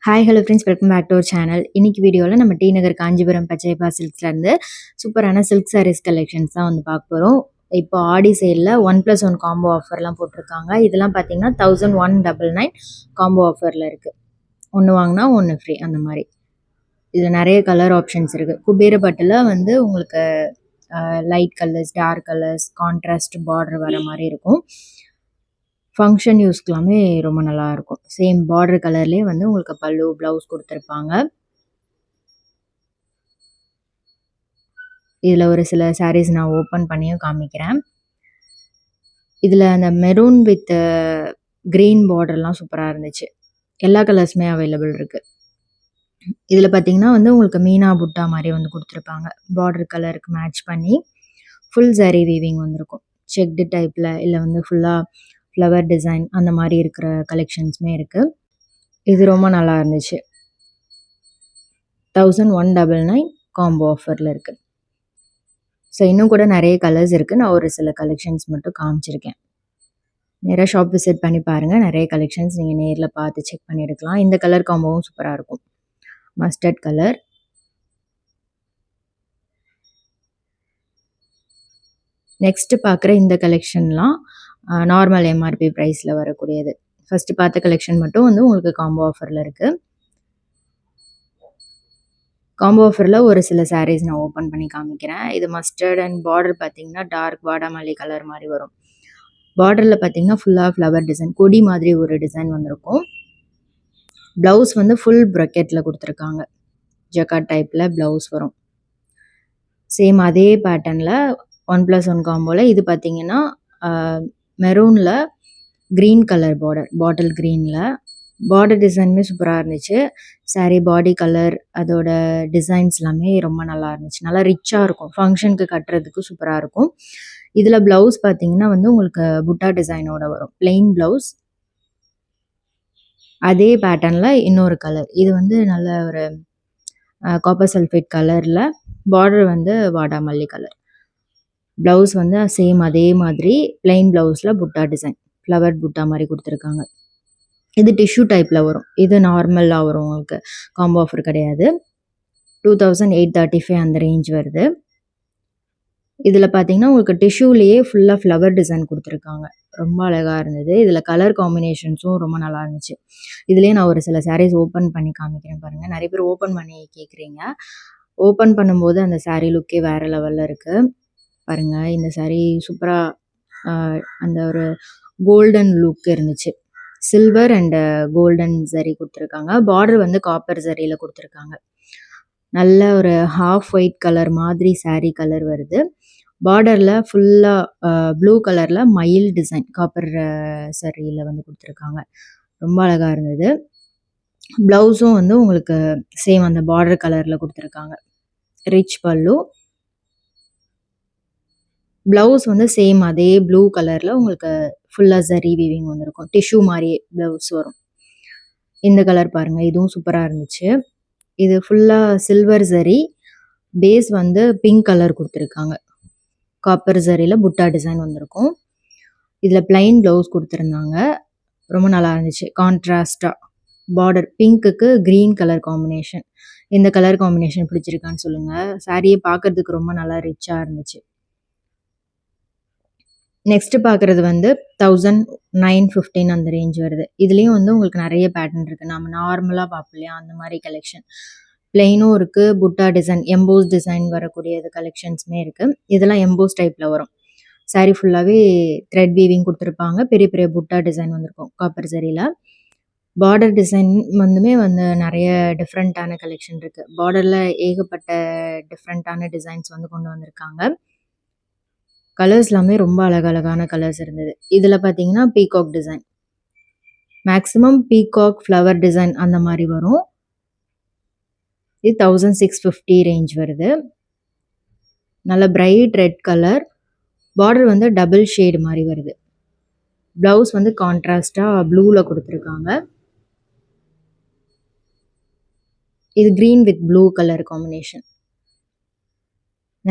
Hi hello friends, welcome back to our channel. இன்னைக்கு வீடியோவில் நம்ம டி நகர் காஞ்சிபுரம் பச்சையப்பா சில்க்ஸ்லேருந்து சூப்பரான சில்க் சாரீஸ் கலெக்ஷன்ஸ் தான் வந்து பார்க்க போகிறோம். இப்போ ஆடி சேலில் 1+1 காம்போ ஆஃபர்லாம் போட்டிருக்காங்க. இதெல்லாம் பார்த்தீங்கன்னா 1199 காம்போ ஆஃபரில் இருக்குது. ஒன்று வாங்கினா ஒன்று ஃப்ரீ அந்த மாதிரி. இதில் நிறைய கலர் ஆப்ஷன்ஸ் இருக்குது. குபேரப்பட்டில் வந்து உங்களுக்கு light colours, dark colours, contrast border வர மாதிரி இருக்கும். ஃபங்க்ஷன் யூஸ்க்கெல்லாமே ரொம்ப நல்லாயிருக்கும். சேம் பார்டர் கலர்லேயே வந்து உங்களுக்கு பல்லு, ப்ளவுஸ் கொடுத்துருப்பாங்க. இதில் ஒரு சில சாரீஸ் நான் ஓப்பன் பண்ணியும் காமிக்கிறேன். இதில் அந்த மெரூன் வித் க்ரீன் பார்டர்லாம் சூப்பராக இருந்துச்சு. எல்லா கலர்ஸுமே அவைலபிள் இருக்குது. இதில் பார்த்தீங்கன்னா வந்து உங்களுக்கு மீனா புட்டா மாதிரி வந்து கொடுத்துருப்பாங்க. பார்டர் கலருக்கு மேட்ச் பண்ணி ஃபுல் சாரீ வீவிங் வந்திருக்கும். செக்டு டைப்பில் இல்லை வந்து ஃபுல்லாக ஃப்ளவர் டிசைன் அந்த மாதிரி இருக்கிற கலெக்ஷன்ஸுமே இருக்குது. இது ரொம்ப நல்லா இருந்துச்சு. 1199 காம்போ ஆஃபரில் இருக்குது. ஸோ இன்னும் கூட நிறைய கலர்ஸ் இருக்குது. நான் ஒரு சில கலெக்ஷன்ஸ் மட்டும் காமிச்சிருக்கேன். நேராக ஷாப் விசிட் பண்ணி பாருங்கள். நிறைய கலெக்ஷன்ஸ் நீங்கள் நேரில் பார்த்து செக் பண்ணி எடுக்கலாம். இந்த கலர் காம்போவும் சூப்பராக இருக்கும். Mustard colour. நெக்ஸ்ட்டு பார்க்குற இந்த கலெக்ஷன்லாம் நார்மல் எம்ஆர்பி ப்ரைஸில் வரக்கூடியது. ஃபஸ்ட்டு பார்த்த கலெக்ஷன் மட்டும் வந்து உங்களுக்கு காம்போ ஆஃபரில் இருக்குது. காம்போ ஆஃபரில் ஒரு சில சாரீஸ் நான் ஓப்பன் பண்ணி காமிக்கிறேன். இது மஸ்டர்ட் அண்ட் பார்டர் பார்த்தீங்கன்னா டார்க் வாடாமல்லி கலர் மாதிரி வரும். பார்டரில் பார்த்தீங்கன்னா ஃபுல்லாக ஃப்ளவர் டிசைன், கொடி மாதிரி ஒரு டிசைன் வந்திருக்கும். ப்ளவுஸ் வந்து ஃபுல் ப்ரக்கெட்டில் கொடுத்துருக்காங்க. ஜக்காட் டைப்பில் ப்ளவுஸ் வரும். சேம் அதே பேட்டர்னில் 1+1 காம்போவில் இது பார்த்தீங்கன்னா மெரூனில் க்ரீன் கலர் பார்டர், பாட்டில் க்ரீனில் பார்டர் டிசைனுமே சூப்பராக இருந்துச்சு. சாரீ பாடி கலர், அதோட டிசைன்ஸ் எல்லாமே ரொம்ப நல்லா இருந்துச்சு. நல்லா ரிச்சாக இருக்கும். ஃபங்க்ஷனுக்கு கட்டுறதுக்கு சூப்பராக இருக்கும். இதில் ப்ளவுஸ் பார்த்தீங்கன்னா வந்து உங்களுக்கு புட்டா டிசைனோட வரும். Plain blouse. அதே பேட்டர்னில் இன்னொரு கலர். இது வந்து நல்ல ஒரு காப்பர் சல்ஃபேட் கலரில், பார்டர் வந்து வாடாமல்லி கலர். ப்ளவுஸ் வந்து சேம் அதே மாதிரி பிளெயின் ப்ளவுஸில் புட்டா டிசைன், ஃப்ளவர் புட்டா மாதிரி கொடுத்துருக்காங்க. இது டிஷ்யூ டைப்பில் வரும். இது நார்மலாக வரும். உங்களுக்கு காம்போ ஆஃபர் கிடையாது. 2835 அந்த ரேஞ்ச் வருது. இதில் பார்த்தீங்கன்னா உங்களுக்கு டிஷ்யூலேயே ஃபுல்லாக ஃப்ளவர் டிசைன் கொடுத்துருக்காங்க. ரொம்ப அழகாக இருந்தது. இதில் கலர் காம்பினேஷன்ஸும் ரொம்ப நல்லா இருந்துச்சு. இதுலேயே நான் ஒரு சில சாரீஸ் ஓப்பன் பண்ணி காமிக்கிறேன் பாருங்கள். நிறைய பேர் ஓப்பன் பண்ணி கேட்குறீங்க. ஓப்பன் பண்ணும்போது அந்த சாரீ லுக்கே வேறு லெவலில் இருக்குது. பாருங்கள், இந்த சாரீ சூப்பராக அந்த ஒரு கோல்டன் லுக் இருந்துச்சு. சில்வர் அண்ட் கோல்டன் ஜரி கொடுத்துருக்காங்க. பார்டர் வந்து காப்பர் ஜரியில் கொடுத்துருக்காங்க. நல்ல ஒரு ஹாஃப் ஒயிட் கலர் மாதிரி சாரீ கலர் வருது. பார்டரில் ஃபுல்லாக ப்ளூ கலரில் மயில் டிசைன் காப்பர் சரியில் வந்து கொடுத்துருக்காங்க. ரொம்ப அழகாக இருந்தது. ப்ளவுஸும் வந்து உங்களுக்கு சேம் அந்த பார்டர் கலரில் கொடுத்துருக்காங்க. ரிச் பல்லு. ப்ளவுஸ் வந்து சேம் அதே ப்ளூ கலரில் உங்களுக்கு ஃபுல்லாக ஜரி வீவிங் வந்திருக்கும். டிஷ்யூ மாதிரி ப்ளவுஸ் வரும். இந்த கலர் பாருங்கள், இதுவும் சூப்பராக இருந்துச்சு. இது ஃபுல்லாக சில்வர் ஜரி, பேஸ் வந்து பிங்க் கலர் கொடுத்துருக்காங்க. காப்பர் ஜரியில் புட்டா டிசைன் வந்திருக்கும். இதில் பிளைன் ப்ளவுஸ் கொடுத்துருந்தாங்க. ரொம்ப நல்லா இருந்துச்சு. கான்ட்ராஸ்டாக பார்டர் பிங்க்குக்கு க்ரீன் கலர் காம்பினேஷன். இந்த கலர் காம்பினேஷன் பிடிச்சிருக்கான்னு சொல்லுங்கள். சாரியை பார்க்குறதுக்கு ரொம்ப நல்லா ரிச்சாக இருந்துச்சு. நெக்ஸ்ட்டு பார்க்குறது வந்து 1915 அந்த ரேஞ்ச் வருது. இதுலேயும் வந்து உங்களுக்கு நிறைய பேட்டர்ன் இருக்குது. நம்ம நார்மலாக பார்ப்போம் இல்லையா, அந்த மாதிரி கலெக்ஷன். பிளெயினும் இருக்குது, புட்டா டிசைன், எம்போஸ் டிசைன் வரக்கூடியது கலெக்ஷன்ஸுமே இருக்குது. இதெல்லாம் எம்போஸ் டைப்பில் வரும். சாரீ ஃபுல்லாகவே த்ரெட் வீவிங் கொடுத்துருப்பாங்க. பெரிய பெரிய புட்டா டிசைன் வந்திருக்கும் காப்பர் சரியில். பார்டர் டிசைன் வந்துமே வந்து நிறைய டிஃப்ரெண்ட்டான கலெக்ஷன் இருக்குது. பார்டரில் ஏகப்பட்ட டிஃப்ரெண்ட்டான டிசைன்ஸ் வந்து கொண்டு வந்திருக்காங்க. கலர்ஸ் எல்லாமே ரொம்ப அழகழகான கலர்ஸ் இருந்தது. இதில் பார்த்தீங்கன்னா peacock design, maximum peacock flower design அந்த மாதிரி வரும். இது 1650 ரேஞ்ச் வருது. நல்ல பிரைட் ரெட் கலர். பார்டர் வந்து டபுள் ஷேடு மாதிரி வருது. ப்ளவுஸ் வந்து கான்ட்ராஸ்டாக ப்ளூவில் கொடுத்துருக்காங்க. இது green with blue colour combination.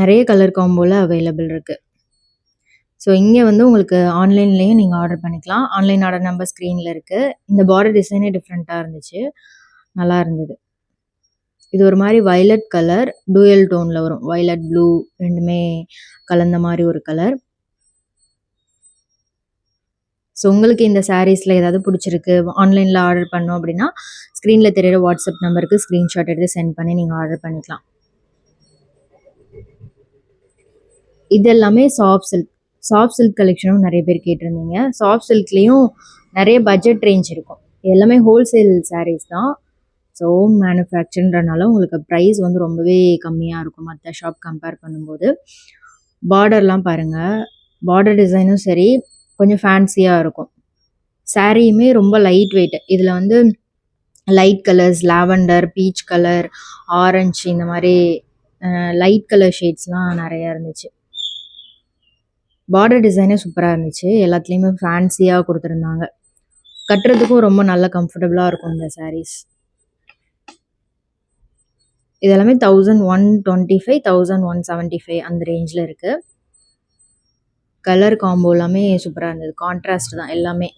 நிறைய கலர் காம்போவில் அவைலபிள் இருக்குது. ஸோ இங்கே வந்து உங்களுக்கு ஆன்லைன்லேயும் நீங்கள் ஆர்டர் பண்ணிக்கலாம். ஆன்லைன் ஆர்டர் நம்பர் ஸ்க்ரீனில் இருக்குது. இந்த பார்டர் டிசைனே டிஃப்ரெண்ட்டாக இருந்துச்சு. நல்லா இருந்தது. இது ஒரு மாரி வயலட் கலர், டூயல் டோன்ல வரும். வயலட், ப்ளூ 2மே கலந்த மாரி ஒரு கலர். ஸோ உங்களுக்கு இந்த சாரீஸ்ல ஏதாவது பிடிச்சிருக்கு, ஆன்லைன்ல ஆர்டர் பண்ணோம் அப்படின்னா, ஸ்க்ரீன்ல தெரியிற வாட்ஸ்அப் நம்பருக்கு ஸ்க்ரீன்ஷாட் எடுத்து சென்ட் பண்ணி நீங்க ஆர்டர் பண்ணிக்கலாம். இது எல்லாமே சாஃப்ட் சில்க். சாஃப்ட் சில்க் கலெக்ஷனும் நெறைய பேர் கேட்டிருந்தீங்க. சாஃப்ட் சில்க்லயும் நெறைய பட்ஜெட் ரேஞ்ச் இருக்கும். எல்லாமே ஹோல்சேல் சாரீஸ் தான். ஸோ ஓன் மேனுஃபேக்சர்ன்றனால உங்களுக்கு ப்ரைஸ் வந்து ரொம்பவே கம்மியா இருக்கும் மத்த ஷாப் கம்பேர் பண்ணும்போது. பார்டர்லாம் பாருங்க. பார்டர் டிசைனும் சரி, கொஞ்சம் ஃபேன்சியா இருக்கும். சாரியுமே ரொம்ப லைட் வெயிட். இதுல வந்து light colours, lavender, peach colour, orange இந்த மாரி லைட் கலர் ஷேட்ஸ்லாம் நெறைய இருந்துச்சு. பார்டர் டிசைனே சூப்பரா இருந்துச்சு. எல்லாத்துலயுமே ஃபேன்சியா குடுத்துருந்தாங்க. கட்டுறதுக்கும் ரொம்ப நல்ல கம்ஃபர்டபுளா இருக்கும் இந்த சாரீஸ். இது எல்லாமே 1125, 1175 அந்த ரேஞ்ச்ல இருக்கு. கலர் காம்போ எல்லாமே சூப்பரா இருந்தது. கான்ட்ராஸ்ட் தான் எல்லாமே.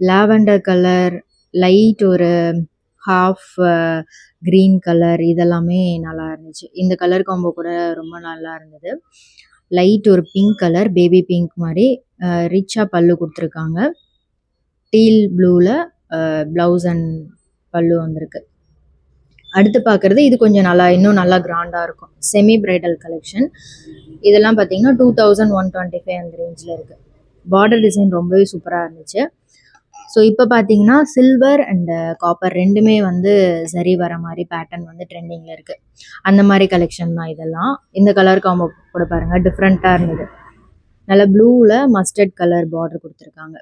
லாவெண்டர் கலர், லைட் ஒரு ஹாஃப் கிரீன் கலர் இதெல்லாமே நல்லா இருந்துச்சு. இந்த கலர் காம்போ கூட ரொம்ப நல்லா இருந்தது. லைட் ஒரு பிங்க் கலர், பேபி பிங்க் மாரி ரிச்சா பல்லு குடுத்துருக்காங்க. டீல் ப்ளூல ப்ளவுஸ் அண்ட் பல்லு வந்திருக்கு. அடுத்து பார்க்குறது இது கொஞ்சம் இன்னும் நல்லா கிராண்டா இருக்கும். Semi bridal collection. இதெல்லாம் பார்த்தீங்கன்னா 2125 அந்த ரேஞ்சில் இருக்குது. பார்டர் டிசைன் ரொம்பவே சூப்பராக இருந்துச்சு. ஸோ இப்போ பார்த்தீங்கன்னா சில்வர் அண்ட் காப்பர் 2மே வந்து சரி வர மாதிரி பேட்டர்ன் வந்து ட்ரெண்டிங்கில் இருக்குது. அந்த மாதிரி கலெக்ஷன் தான் இதெல்லாம். இந்த கலர் காம்போ கூட பாருங்கள், டிஃப்ரெண்ட்டாக இருந்தது. நல்லா ப்ளூவில் மஸ்டர்ட் கலர் பார்டர் கொடுத்துருக்காங்க.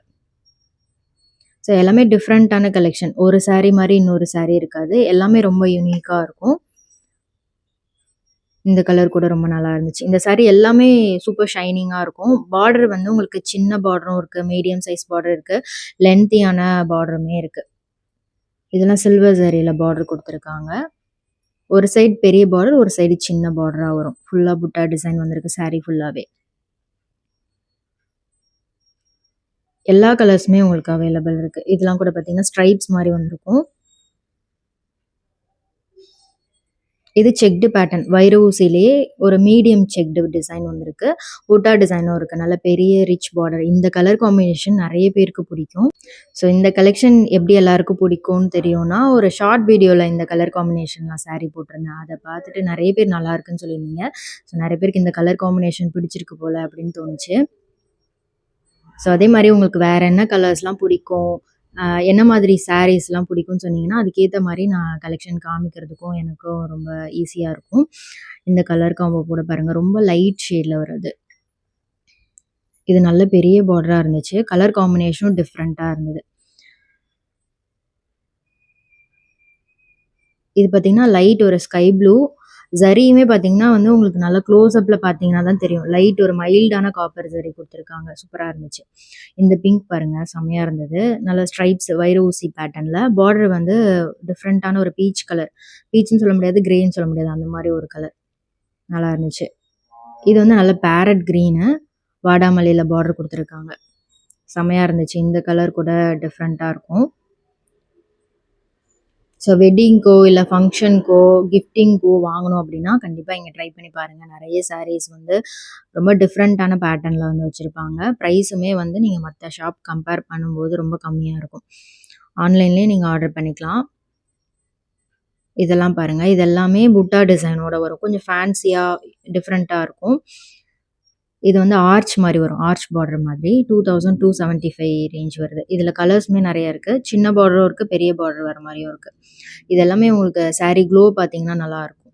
ஸோ எல்லாமே டிஃப்ரெண்ட்டான கலெக்ஷன். ஒரு சாரீ மாதிரி இன்னொரு சாரீ இருக்காது. எல்லாமே ரொம்ப யூனிக்காக இருக்கும். இந்த கலர் கூட ரொம்ப நல்லா இருந்துச்சு. இந்த சாரீ எல்லாமே சூப்பர் ஷைனிங்காக இருக்கும். பார்டர் வந்து உங்களுக்கு சின்ன பார்டரும் இருக்குது, மீடியம் சைஸ் பார்டர் இருக்குது, லென்த்தியான பார்டருமே இருக்குது. இதெல்லாம் சில்வர் சாரியில் பார்டர் கொடுத்துருக்காங்க. ஒரு சைடு பெரிய பார்டர், ஒரு சைடு சின்ன பார்டராக வரும். ஃபுல்லாக புட்டா டிசைன் வந்திருக்கு சாரீ ஃபுல்லாகவே. எல்லா கலர்ஸுமே உங்களுக்கு அவைலபிள் இருக்குது. இதெல்லாம் கூட பார்த்தீங்கன்னா ஸ்ட்ரைப்ஸ் மாதிரி வந்திருக்கும். இது செக்டு பேட்டர்ன். வைர ஊசியிலேயே ஒரு மீடியம் செக்டு டிசைன் வந்திருக்கு. புட்டா டிசைனும் இருக்குது. நல்ல பெரிய ரிச் பார்டர். இந்த கலர் காம்பினேஷன் நிறைய பேருக்கு பிடிக்கும். ஸோ இந்த கலெக்ஷன் எப்படி எல்லாருக்கும் பிடிக்கும்னு தெரியும்னா, ஒரு ஷார்ட் வீடியோவில் இந்த கலர் காம்பினேஷன் நான் சாரீ போட்டிருந்தேன். அதை பார்த்துட்டு நிறைய பேர் நல்லா இருக்குன்னு சொல்லியிருந்தீங்க. ஸோ நிறைய பேருக்கு இந்த கலர் காம்பினேஷன் பிடிச்சிருக்கு போல் அப்படின்னு தோணுச்சு. ஸோ அதே மாதிரி உங்களுக்கு வேறு என்ன கலர்ஸ்லாம் பிடிக்கும், என்ன மாதிரி சாரீஸ்லாம் பிடிக்கும்னு சொன்னீங்கன்னா, அதுக்கேற்ற மாதிரி நான் கலெக்ஷன் காமிக்கிறதுக்கும் எனக்கும் ரொம்ப ஈஸியாக இருக்கும். இந்த கலர் காம்போ கூட பாருங்கள், ரொம்ப லைட் ஷேடில் வருது. இது நல்ல பெரிய பார்டராக இருந்துச்சு. கலர் காம்பினேஷனும் டிஃப்ரெண்ட்டாக இருந்தது. இது பார்த்தீங்கன்னா லைட் ஒரு ஸ்கை ப்ளூ. ஜரியுமே பார்த்தீங்கன்னா வந்து உங்களுக்கு நல்லா க்ளோஸ்அப்பில் பார்த்தீங்கன்னா தான் தெரியும். லைட் ஒரு மைல்டான காப்பர் ஜரி கொடுத்துருக்காங்க. சூப்பராக இருந்துச்சு. இந்த பிங்க் பாருங்கள், செம்மையாக இருந்தது. நல்ல ஸ்ட்ரைப்ஸ் வைர ஊசி பேட்டர்னில் பார்டர் வந்து டிஃப்ரெண்ட்டான ஒரு பீச் கலர். பீச்சுன்னு சொல்ல முடியாது, கிரேன்னு சொல்ல முடியாது, அந்த மாதிரி ஒரு கலர் நல்லா இருந்துச்சு. இது வந்து நல்ல பேரட் க்ரீனு, வாடாமல்லியில் பார்டர் கொடுத்துருக்காங்க. செம்மையாக இருந்துச்சு. இந்த கலர் கூட டிஃப்ரெண்ட்டாக இருக்கும். ஸோ வெட்டிங்க்கோ இல்லை ஃபங்க்ஷனுக்கோ கிஃப்டிங்க்கோ வாங்கணும் அப்படின்னா கண்டிப்பாக இங்கே ட்ரை பண்ணி பாருங்கள். நிறைய சாரீஸ் வந்து ரொம்ப டிஃப்ரெண்ட்டான பேட்டர்னில் வந்து வச்சுருப்பாங்க. ப்ரைஸுமே வந்து நீங்கள் மற்ற ஷாப் கம்பேர் பண்ணும்போது ரொம்ப கம்மியாக இருக்கும். ஆன்லைன்லேயே நீங்கள் ஆர்டர் பண்ணிக்கலாம். இதெல்லாம் பாருங்கள், இது எல்லாமே புட்டா டிசைனோட வரும். கொஞ்சம் ஃபேன்சியாக டிஃப்ரெண்ட்டாக இருக்கும். இது வந்து ஆர்ச் மாதிரி வரும். ஆர்ச் பார்டர் மாதிரி 2275 ரேஞ்ச் வருது. இதில் கலர்ஸுமே நிறைய இருக்குது. சின்ன பார்டரும் இருக்குது, பெரிய பார்டர் வர மாதிரியும் இருக்குது. இது எல்லாமே உங்களுக்கு சாரீ க்ளோ பார்த்தீங்கன்னா நல்லாயிருக்கும்.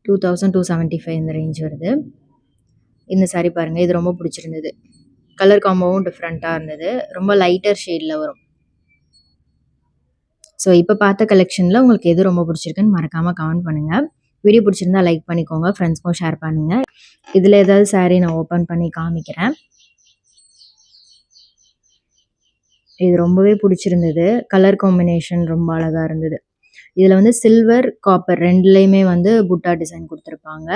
2275 இந்த ரேஞ்ச் வருது. இந்த சாரீ பாருங்கள், இது ரொம்ப பிடிச்சிருந்தது. கலர் காம்போவும் டிஃப்ரெண்ட்டாக இருந்தது. ரொம்ப லைட்டர் ஷேடில் வரும். ஸோ இப்போ பார்த்த கலெக்ஷனில் உங்களுக்கு எது ரொம்ப பிடிச்சிருக்குன்னு மறக்காமல் கமெண்ட் பண்ணுங்கள். வீடியோ பிடிச்சிருந்தா லைக் பண்ணிக்கோங்க, ஃப்ரெண்ட்ஸ்க்கும் ஷேர் பண்ணுங்கள். இதில் ஏதாவது சாரீ நான் ஓப்பன் பண்ணி காமிக்கிறேன். இது ரொம்பவே பிடிச்சிருந்தது. கலர் காம்பினேஷன் ரொம்ப அழகாக இருந்தது. இதில் வந்து சில்வர், காப்பர் 2லேயுமே வந்து புட்டா டிசைன் கொடுத்துருப்பாங்க.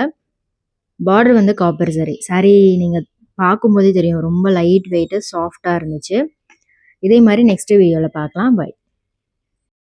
பார்டர் வந்து காப்பர் சாரீ. சாரீ நீங்கள் பார்க்கும்போதே தெரியும், ரொம்ப லைட் வெயிட்டு, சாஃப்டாக இருந்துச்சு. இதே மாதிரி நெக்ஸ்ட் வீடியோவில் பார்க்கலாம். பை.